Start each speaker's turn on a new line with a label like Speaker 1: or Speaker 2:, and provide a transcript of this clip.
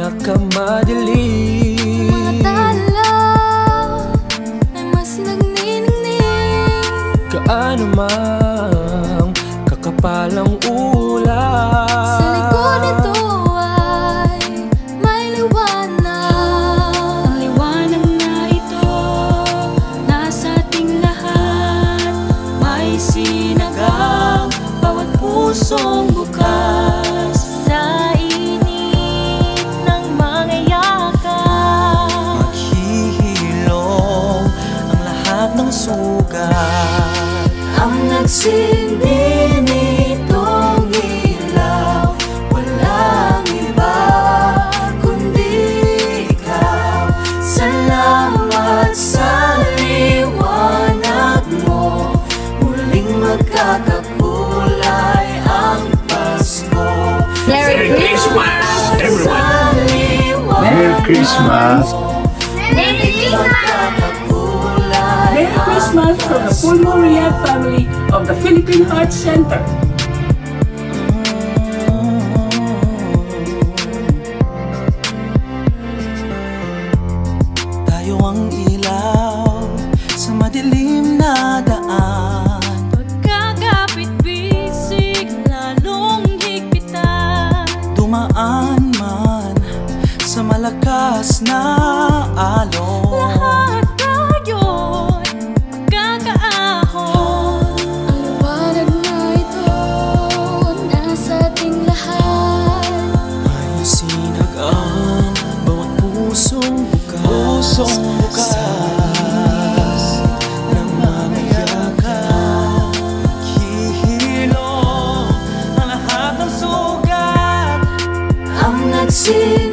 Speaker 1: pinakamadilim.
Speaker 2: Mga tala ay mas nagniningning.
Speaker 1: Kaano mang kakapalang ulan,
Speaker 2: Sa likod nito ay may liwanag. Ang liwanag na ito nasa ating lahat. May sinagang bawat pusong bukas. Sa init ng mga yakap,
Speaker 1: maghihilom ang lahat ng sugat.
Speaker 2: ang nagsindi nitong ilaw, walang iba kundi ikaw. Salamat sa liwanag mo, muling magkakakulay ang Pasko.
Speaker 3: Merry Christmas, everyone!
Speaker 2: Sa liwanag
Speaker 3: Merry Christmas!
Speaker 2: Merry
Speaker 4: Merry Christmas from the Pulmoria family of the Philippine Heart Center.
Speaker 1: Tayo ang ilaw sa madilim na daan.
Speaker 2: Pagkakapit bisig, lalong higpitan.
Speaker 1: Dumaan man sa malakas na alon.
Speaker 2: Lahat tayo'y magkakaahon. Ang liwanag na ito nasa ating lahat.
Speaker 1: May sinagang bawat pusong bukas. Ng mga yakap, hihilom ang lahat ng sugat.
Speaker 2: Ang nagsin